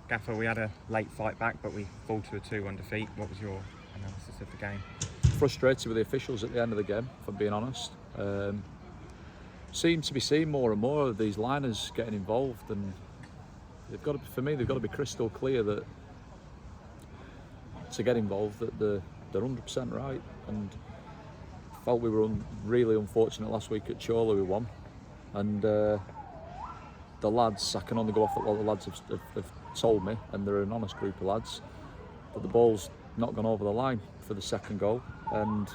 Gaffer, we had a late fight back, but we fall to a 2-1 defeat. What was your analysis of the game? Frustrated with the officials at the end of the game, if I'm being honest. Seem to be seeing more and more of these liners getting involved, and they've got to be crystal clear that to get involved that they're 100% right. And felt we were really unfortunate last week at Chola. We won, and the lads, I can only go off what the lads have told me, and they're an honest group of lads, that the ball's not gone over the line for the second goal. And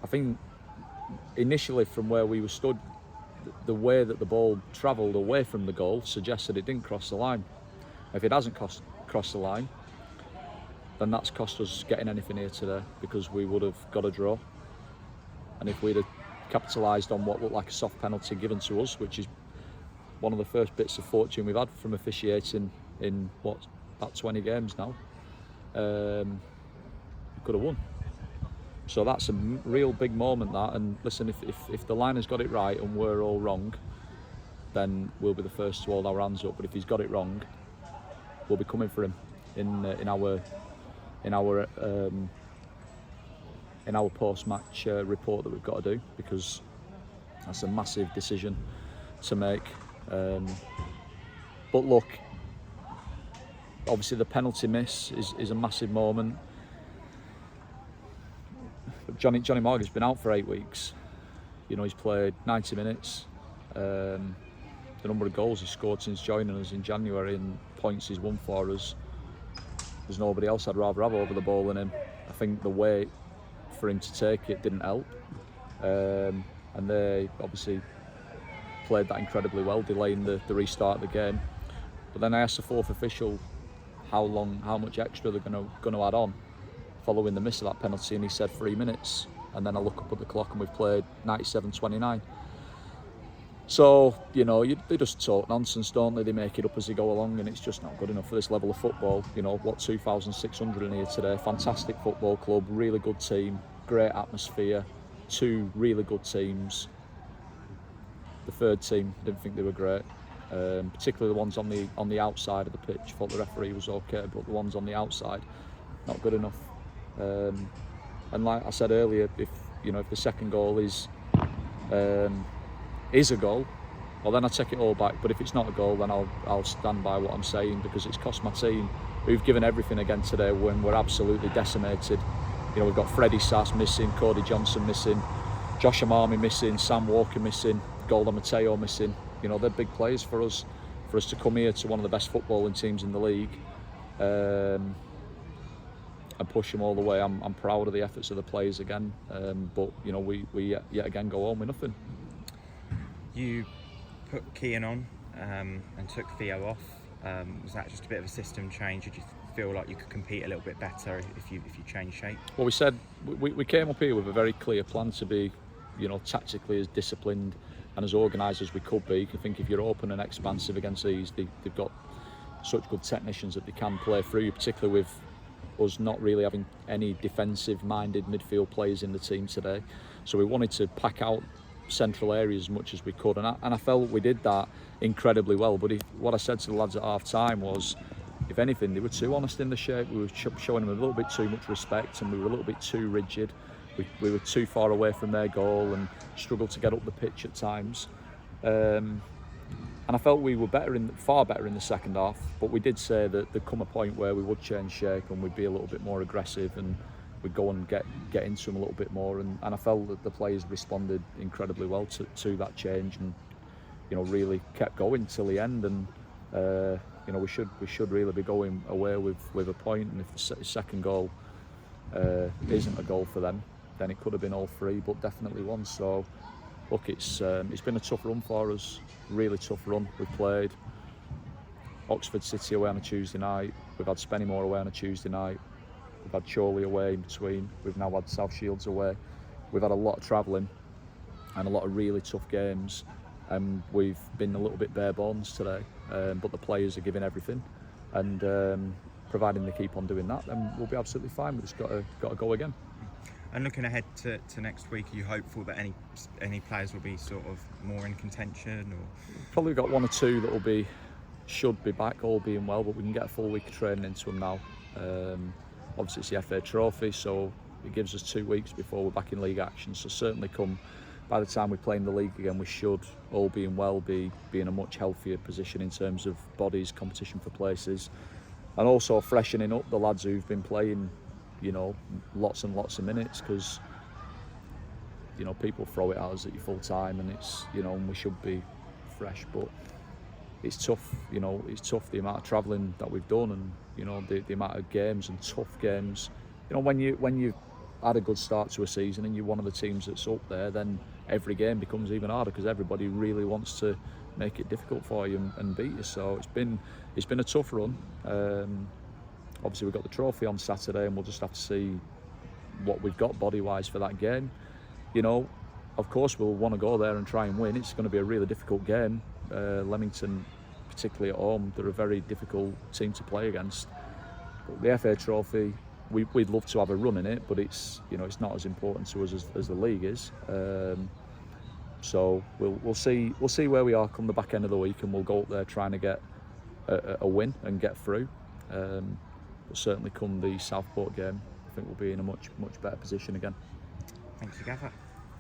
I think initially from where we were stood, the way that the ball travelled away from the goal suggested it didn't cross the line. If it hasn't crossed the line, then that's cost us getting anything here today, because we would have got a draw. And if we'd have capitalised on what looked like a soft penalty given to us, which is one of the first bits of fortune we've had from officiating in about 20 games now, we could have won. So that's a real big moment, that. And listen, if the liner's got it right and we're all wrong, then we'll be the first to hold our hands up. But if he's got it wrong, we'll be coming for him in our post-match report that we've got to do, because that's a massive decision to make. But look, obviously the penalty miss is a massive moment. Johnny Morgan's been out for 8 weeks. You know, he's played 90 minutes. The number of goals he's scored since joining us in January and points he's won for us, there's nobody else I'd rather have over the ball than him. I think the weight for him to take it didn't help. And they obviously played that incredibly well, delaying the restart of the game. But then I asked the fourth official how much extra they're going to add on following the miss of that penalty, and he said 3 minutes. And then I look up at the clock and we've played 97-29. So, you know, they just talk nonsense, don't they? They make it up as they go along, and it's just not good enough for this level of football. You know, 2,600 in here today. Fantastic football club, really good team, great atmosphere, 2 really good teams. The third team, didn't think they were great, particularly the ones on the outside of the pitch. Thought the referee was okay, but the ones on the outside, not good enough. And like I said earlier, if the second goal is a goal, well then I take it all back. But if it's not a goal, then I'll stand by what I'm saying, because it's cost my team, who've given everything again today when we're absolutely decimated. You know, we've got Freddie Sass missing, Cody Johnson missing, Josh Amami missing, Sam Walker missing, Golda Mateo missing. You know, they're big players for us to come here to one of the best footballing teams in the league and push them all the way. I'm proud of the efforts of the players again, but you know, we yet again go home with nothing. You put Kean on and took Theo off. Was that just a bit of a system change? Did you feel like you could compete a little bit better if you changed shape? Well, we said we came up here with a very clear plan to be, you know, tactically as disciplined and as organised as we could be. I think if you're open and expansive against these, they've got such good technicians that they can play through you, particularly with us not really having any defensive-minded midfield players in the team today. So we wanted to pack out central areas as much as we could, and I felt we did that incredibly well. But what I said to the lads at half-time was, if anything, they were too honest in the shape. We were showing them a little bit too much respect, and we were a little bit too rigid. We were too far away from their goal and struggled to get up the pitch at times. And I felt we were far better in the second half, but we did say that there'd come a point where we would change shape and we'd be a little bit more aggressive and we'd go and get into them a little bit more. And I felt that the players responded incredibly well to that change, and you know, really kept going till the end. And you know, we should really be going away with a point. And if the second goal isn't a goal for them, then it could have been all 3, but definitely one. So look, it's been a tough run for us, really tough run. We've played Oxford City away on a Tuesday night, we've had Spennymoor away on a Tuesday night, we've had Chorley away in between, we've now had South Shields away. We've had a lot of travelling and a lot of really tough games, and we've been a little bit bare bones today, but the players are giving everything, and providing they keep on doing that, then we'll be absolutely fine. We've just got to go again. And looking ahead to next week, are you hopeful that any players will be sort of more in contention? Or probably got 1 or 2 that will be should be back, all being well, but we can get a full week of training into them now. Obviously it's the FA Trophy, so it gives us 2 weeks before we're back in league action, so certainly by the time we play in the league again, we should, all being well, be in a much healthier position in terms of bodies, competition for places, and also freshening up the lads who've been playing, you know, lots and lots of minutes, because, you know, people throw it at us that you're full time, and it's, you know, and we should be fresh, but it's tough, you know, it's tough the amount of travelling that we've done, and, you know, the amount of games and tough games. You know, when you've had a good start to a season and you're one of the teams that's up there, then every game becomes even harder because everybody really wants to make it difficult for you and beat you. So it's been a tough run. Obviously we've got the trophy on Saturday, and we'll just have to see what we've got body-wise for that game. You know, of course we'll want to go there and try and win. It's going to be a really difficult game. Leamington, particularly at home, they're a very difficult team to play against. But the FA Trophy, we'd love to have a run in it, but it's, you know, it's not as important to us as the league is. So we'll see where we are come the back end of the week, and we'll go up there trying to get a win and get through. But certainly come the Southport game, I think we'll be in a much better position again. Thanks, Gaffer.